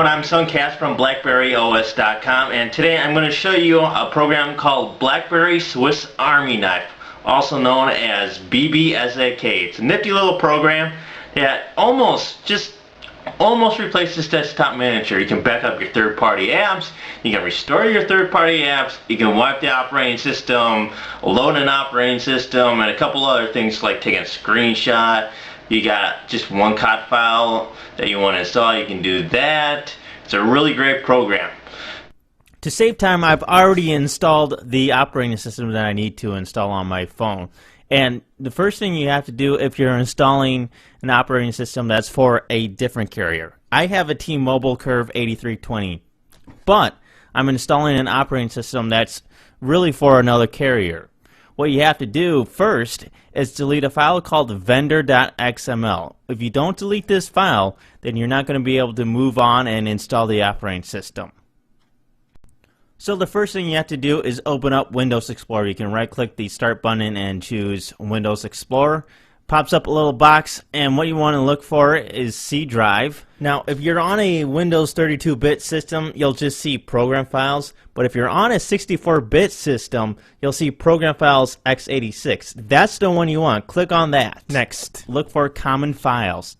everyone, I'm Suncast from BlackberryOS.com, and today I'm going to show you a program called BlackBerry Swiss Army Knife, also known as BBSAK. It's a nifty little program that almost replaces Desktop Manager. You can back up your third-party apps, you can restore your third-party apps, you can wipe the operating system, load an operating system, and a couple other things like taking a screenshot. You got just one COT file that you want to install, you can do that. It's a really great program. To save time, I've already installed the operating system that I need to install on my phone. And the first thing you have to do if you're installing an operating system that's for a different carrier. I have a T-Mobile Curve 8320, but I'm installing an operating system that's really for another carrier. What you have to do first is delete a file called vendor.xml. If you don't delete this file, then you're not going to be able to move on and install the operating system. So the first thing you have to do is open up Windows Explorer. You can right-click the Start button and choose Windows Explorer. Pops up a little box, and what you want to look for is C drive. Now, if you're on a Windows 32-bit system, you'll just see program files. But if you're on a 64-bit system, you'll see program files x86. That's the one you want. Click on that. Next, look for common files.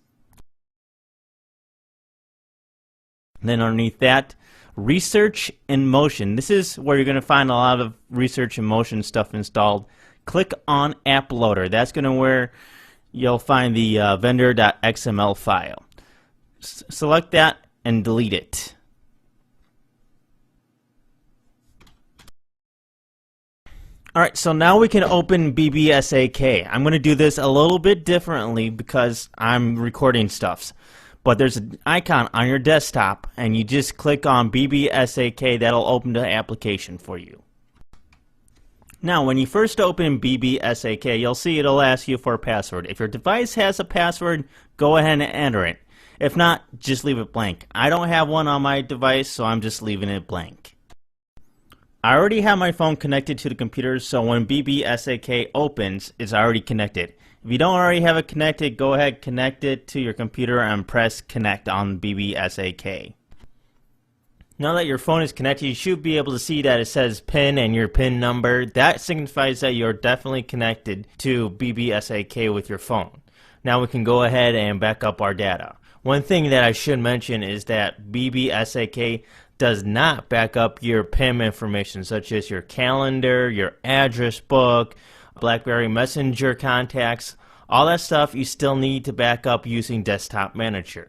Then underneath that, Research in Motion. This is where you're going to find a lot of Research in Motion stuff installed. Click on App Loader. That's going to where you'll find the vendor.xml file. Select that and delete it. Alright, so now we can open BBSAK. I'm going to do this a little bit differently because I'm recording stuff. But there's an icon on your desktop, and you just click on BBSAK. That'll open the application for you. Now, when you first open BBSAK, you'll see it'll ask you for a password. If your device has a password, go ahead and enter it. If not, just leave it blank. I don't have one on my device, so I'm just leaving it blank. I already have my phone connected to the computer, so when BBSAK opens, it's already connected. If you don't already have it connected, go ahead, connect it to your computer and press connect on BBSAK. Now that your phone is connected, you should be able to see that it says PIN and your PIN number. That signifies that you're definitely connected to BBSAK with your phone. Now we can go ahead and back up our data. One thing that I should mention is that BBSAK does not back up your PIN information, such as your calendar, your address book, BlackBerry Messenger contacts. All that stuff you still need to back up using Desktop Manager.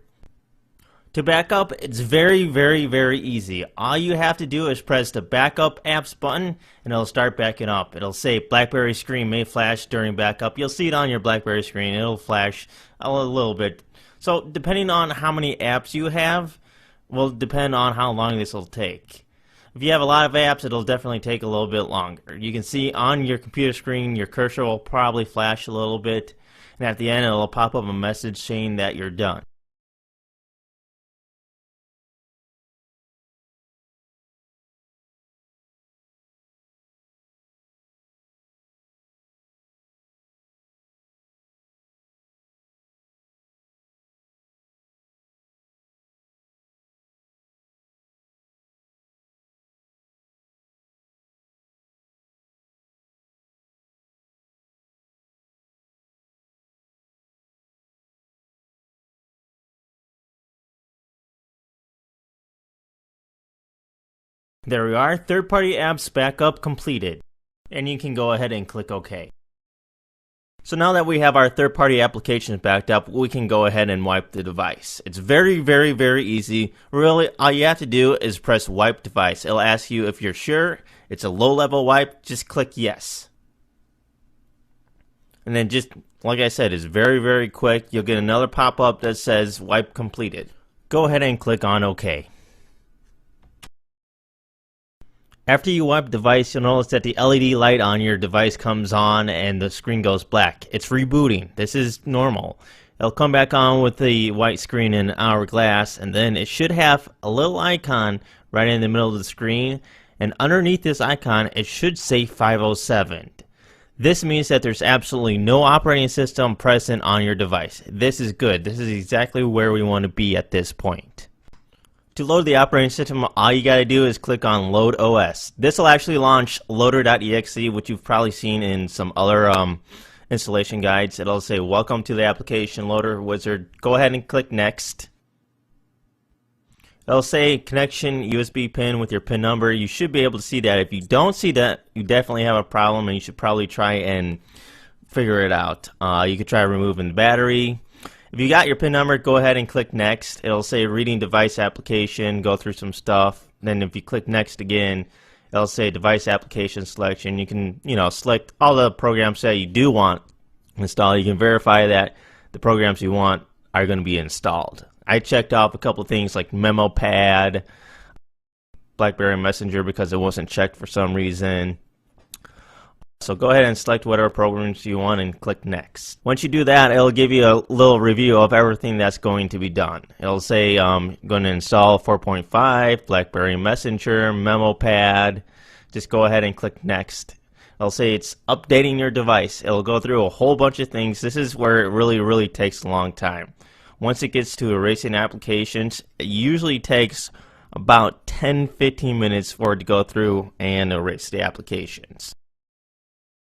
To back up, it's very, very, very easy. All you have to do is press the Backup Apps button, and it'll start backing up. It'll say BlackBerry screen may flash during backup. You'll see it on your BlackBerry screen. It'll flash a little bit. So depending on how many apps you have, will depend on how long this will take. If you have a lot of apps, it'll definitely take a little bit longer. You can see on your computer screen, your cursor will probably flash a little bit, and at the end it'll pop up a message saying that you're done. There we are, third-party apps backup completed. And you can go ahead and click OK. So now that we have our third-party applications backed up, we can go ahead and wipe the device. It's very, very, very easy. Really, all you have to do is press Wipe Device. It'll ask you if you're sure it's a low-level wipe. Just click Yes. And then just, like I said, it's very, very quick. You'll get another pop-up that says Wipe Completed. Go ahead and click on OK. After you wipe the device, you'll notice that the LED light on your device comes on and the screen goes black. It's rebooting. This is normal. It'll come back on with the white screen and hourglass, and then it should have a little icon right in the middle of the screen, and underneath this icon it should say 507. This means that there's absolutely no operating system present on your device. This is good. This is exactly where we want to be at this point. To load the operating system, all you got to do is click on Load OS. This will actually launch loader.exe, which you've probably seen in some other installation guides. It'll say, welcome to the application loader wizard. Go ahead and click next. It'll say connection USB pin with your pin number. You should be able to see that. If you don't see that, you definitely have a problem, and you should probably try and figure it out. You could try removing the battery. If you got your PIN number, go ahead and click next. It'll say reading device application, go through some stuff. Then if you click next again, it'll say device application selection. You can, select all the programs that you do want installed. You can verify that the programs you want are going to be installed. I checked off a couple of things like MemoPad, BlackBerry Messenger because it wasn't checked for some reason. So go ahead and select whatever programs you want and click next. Once you do that, it'll give you a little review of everything that's going to be done. It'll say going to install 4.5, BlackBerry Messenger, MemoPad. Just go ahead and click next. It'll say it's updating your device. It'll go through a whole bunch of things. This is where it really takes a long time. Once it gets to erasing applications, it usually takes about 10-15 minutes for it to go through and erase the applications.